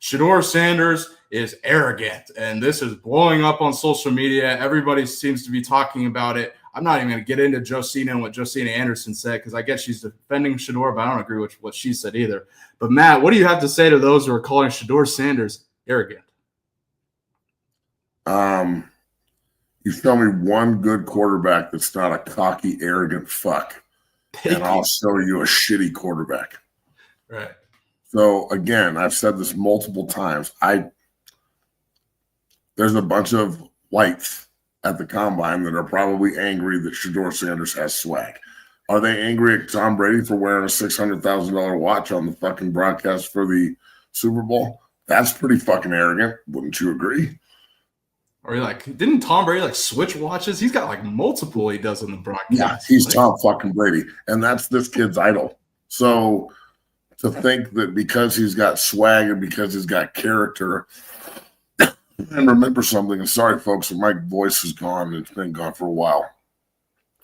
Shedeur Sanders is arrogant, and this is blowing up on social media. Everybody seems to be talking about it. I'm not even going to get into Josina and what Josina Anderson said because I guess she's defending Shedeur, but I don't agree with what she said either. But, Matt, what do you have to say to those who are calling Shedeur Sanders arrogant? You show me one good quarterback that's not a cocky, arrogant fuck, and I'll show you a shitty quarterback. Right. So, again, I've said this multiple times. There's a bunch of whites at the combine that are probably angry that Shedeur Sanders has swag. Are they angry at Tom Brady for wearing a $600,000 watch on the fucking broadcast for the Super Bowl? That's pretty fucking arrogant. Wouldn't you agree? Or didn't Tom Brady switch watches? He's got multiple he does in the broadcast. Yeah, he's Tom fucking Brady, and that's this kid's idol. So to think that because he's got swag and because he's got character, and remember something, and sorry folks, my voice is gone. It's been gone for a while.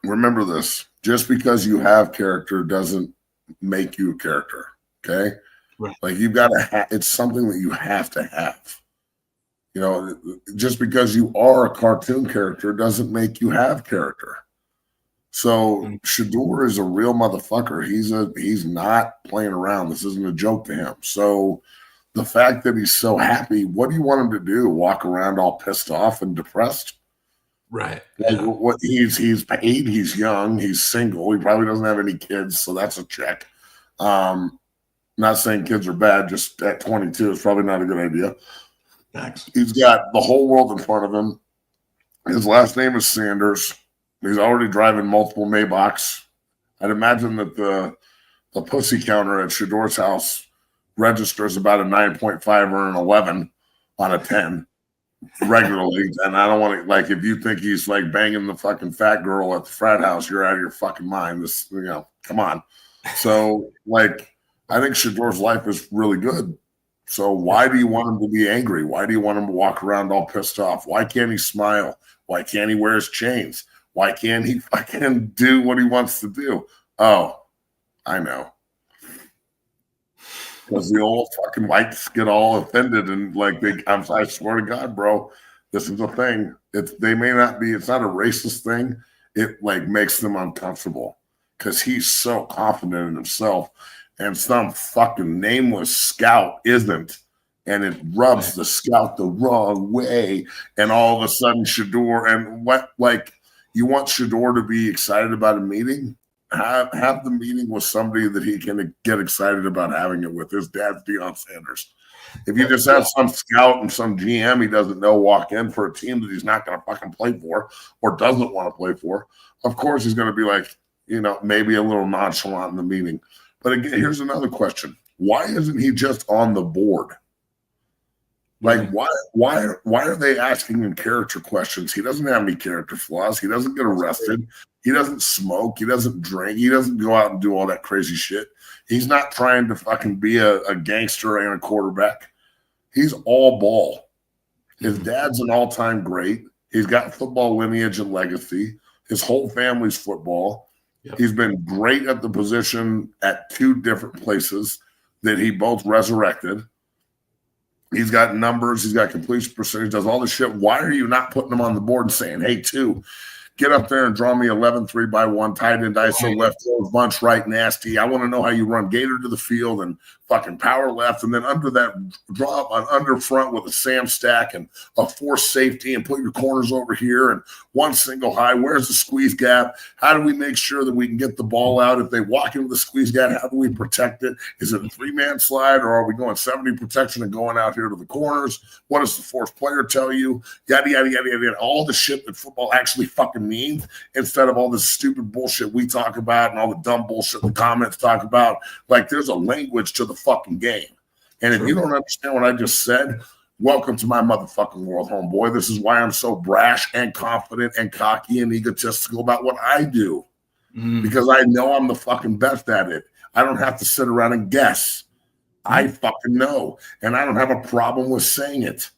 Remember this, just because you have character doesn't make you a character, okay? Right. You've got to it's something that you have to have. Just because you are a cartoon character doesn't make you have character. So Shedeur is a real motherfucker. He's not playing around. This isn't a joke to him. So the fact that he's so happy, what do you want him to do? Walk around all pissed off and depressed? Right. What he's paid, he's young, he's single, he probably doesn't have any kids, so that's a check. Not saying kids are bad, just at 22 is probably not a good idea. Thanks. He's got the whole world in front of him. His last name is Sanders. He's already driving multiple Maybachs. I'd imagine that the pussy counter at Shedeur's house registers about a 9.5 or an 11 on a 10 regularly. And I don't want to, if you think he's banging the fucking fat girl at the frat house, you're out of your fucking mind. This, come on. So, I think Shedeur's life is really good. So why do you want him to be angry? Why do you want him to walk around all pissed off? Why can't he smile? Why can't he wear his chains? Why can't he fucking do what he wants to do? Oh, I know. Because the old fucking whites get all offended and I swear to God, bro, this is a thing. It's not a racist thing. It makes them uncomfortable because he's so confident in himself. And some fucking nameless scout isn't, and it rubs the scout the wrong way. And all of a sudden, Shedeur, and you want Shedeur to be excited about a meeting? Have the meeting with somebody that he can get excited about having it with. His dad's Deion Sanders. If you just have some scout and some GM he doesn't know walk in for a team that he's not going to fucking play for or doesn't want to play for, of course he's going to be maybe a little nonchalant in the meeting. But again, here's another question. Why isn't he just on the board? Why are they asking him character questions? He doesn't have any character flaws. He doesn't get arrested. He doesn't smoke. He doesn't drink. He doesn't go out and do all that crazy shit. He's not trying to fucking be a gangster and a quarterback. He's all ball. His dad's an all-time great. He's got football lineage and legacy. His whole family's football. Yep. He's been great at the position at two different places that he both resurrected. He's got numbers. He's got completion percentage, does all this shit. Why are you not putting him on the board and saying, hey, get up there and draw me 11 3x1 tight end ISO left throw bunch right nasty. I want to know how you run Gator to the field and fucking power left, and then under that draw an under front with a Sam stack and a force safety and put your corners over here and one single high. Where's the squeeze gap? How do we make sure that we can get the ball out? If they walk into the squeeze gap, how do we protect it? Is it a 3-man slide or are we going 70 protection and going out here to the corners? What does the force player tell you? Yada, yada, yada, yada. All the shit that football actually fucking means instead of all this stupid bullshit we talk about and all the dumb bullshit the comments talk about. There's a language to the fucking game. And if you don't understand what I just said, welcome to my motherfucking world, homeboy. This is why I'm so brash and confident and cocky and egotistical about what I do. Because I know I'm the fucking best at it. I don't have to sit around and guess. I fucking know. And I don't have a problem with saying it.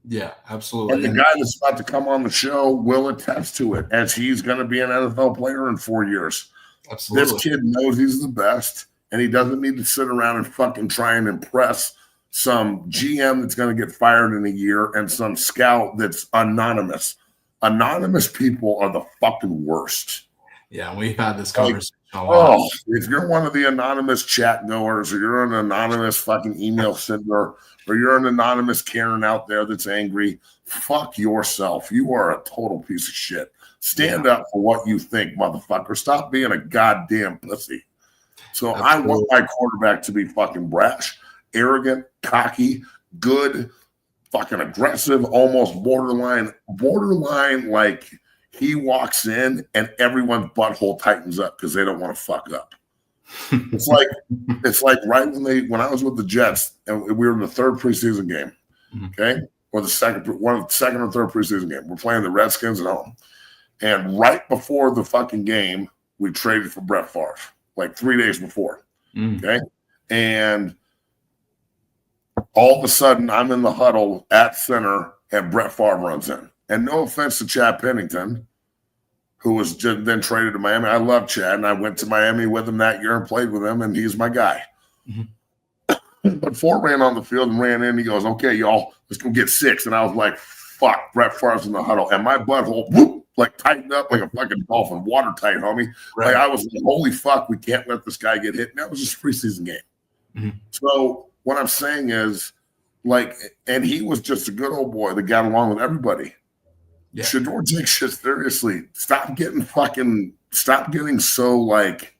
Yeah, absolutely. And the guy that's about to come on the show will attest to it, as he's going to be an NFL player in 4 years. Absolutely. This kid knows he's the best, and he doesn't need to sit around and fucking try and impress some GM that's going to get fired in a year, and some scout that's anonymous. Anonymous people are the fucking worst. Yeah, we've had this conversation a lot. Oh, if you're one of the anonymous chat goers, or you're an anonymous fucking email sender, or you're an anonymous Karen out there that's angry, fuck yourself. You are a total piece of shit. Stand up for what you think, motherfucker. Stop being a goddamn pussy. So I want my quarterback to be fucking brash, arrogant, cocky, good, fucking aggressive, almost borderline, like he walks in and everyone's butthole tightens up because they don't want to fuck up. It's like right when I was with the Jets and we were in the third preseason game, okay, or the second or third preseason game. We're playing the Redskins at home, and right before the fucking game, we traded for Brett Favre, like 3 days before, okay, and all of a sudden I'm in the huddle at center, and Brett Favre runs in. And no offense to Chad Pennington, who was just then traded to Miami. I love Chad, and I went to Miami with him that year and played with him, and he's my guy. But Ford ran on the field and ran in. He goes, okay, y'all, let's go get 6. And I was like, fuck, Brett Favre's in the huddle. And my butthole, whoop, like tightened up like a fucking dolphin, watertight, homie. Right. Like I was like, holy fuck, we can't let this guy get hit. And that was just a preseason game. So what I'm saying is, like, and he was just a good old boy that got along with everybody. Yeah. Shedeur takes shit seriously. Stop getting so like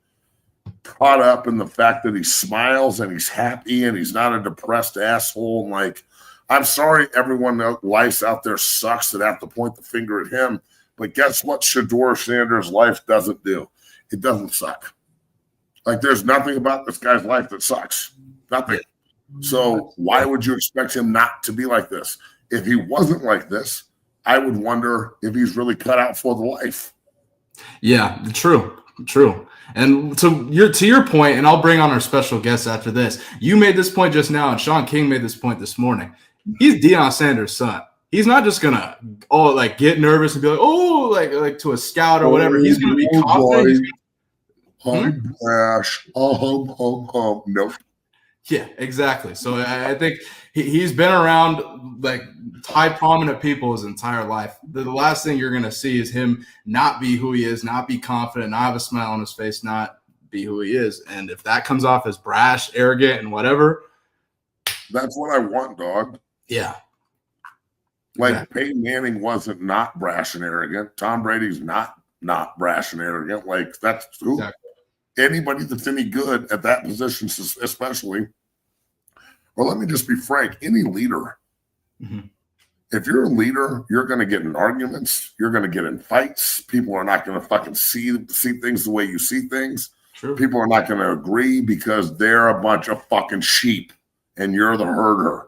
caught up in the fact that he smiles and he's happy and he's not a depressed asshole. And like, I'm sorry, everyone life out there sucks that have to point the finger at him. But guess what? Shedeur Sanders' life doesn't do. It doesn't suck. Like, there's nothing about this guy's life that sucks. Nothing. So why would you expect him not to be like this? If he wasn't like this, I would wonder if he's really cut out for the life. Yeah, true. And to your point, and I'll bring on our special guest after this. You made this point just now, and Sean King made this point this morning. He's Deion Sanders' son. He's not just gonna get nervous and be like, like to a scout or whatever. He's gonna be confident. I'm brash. Nope. Yeah, exactly. So I think he's been around like high prominent people his entire life. The last thing you're going to see is him not be who he is, not be confident, not have a smile on his face, not be who he is. And if that comes off as brash, arrogant, and whatever. That's what I want, dog. Yeah. Like Peyton Manning wasn't not brash and arrogant. Tom Brady's not brash and arrogant. Like that's who. Exactly. Anybody that's any good at that position, especially, or let me just be frank, any leader. If you're a leader, you're going to get in arguments. You're going to get in fights. People are not going to fucking see things the way you see things. True. People are not going to agree because they're a bunch of fucking sheep and you're the herder.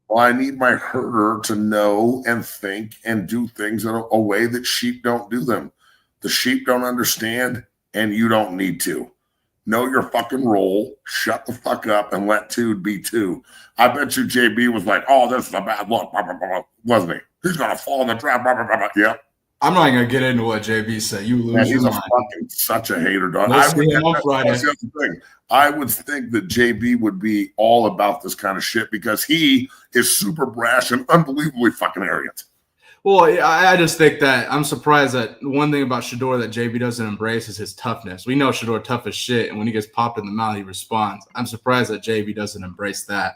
Well, I need my herder to know and think and do things in a way that sheep don't do them. The sheep don't understand. And you don't need to. Know your fucking role, shut the fuck up, and let two be two. I bet you JB was like, oh, this is a bad look, wasn't he? He's going to fall in the trap, Yep. I'm not going to get into what JB said. You lose he's your mind. Fucking such a hater, dog. That's the other thing. I would think that JB would be all about this kind of shit because he is super brash and unbelievably fucking arrogant. Well, I just think that I'm surprised that one thing about Shedeur that JB doesn't embrace is his toughness. We know Shedeur tough as shit, and when he gets popped in the mouth, he responds. I'm surprised that JB doesn't embrace that.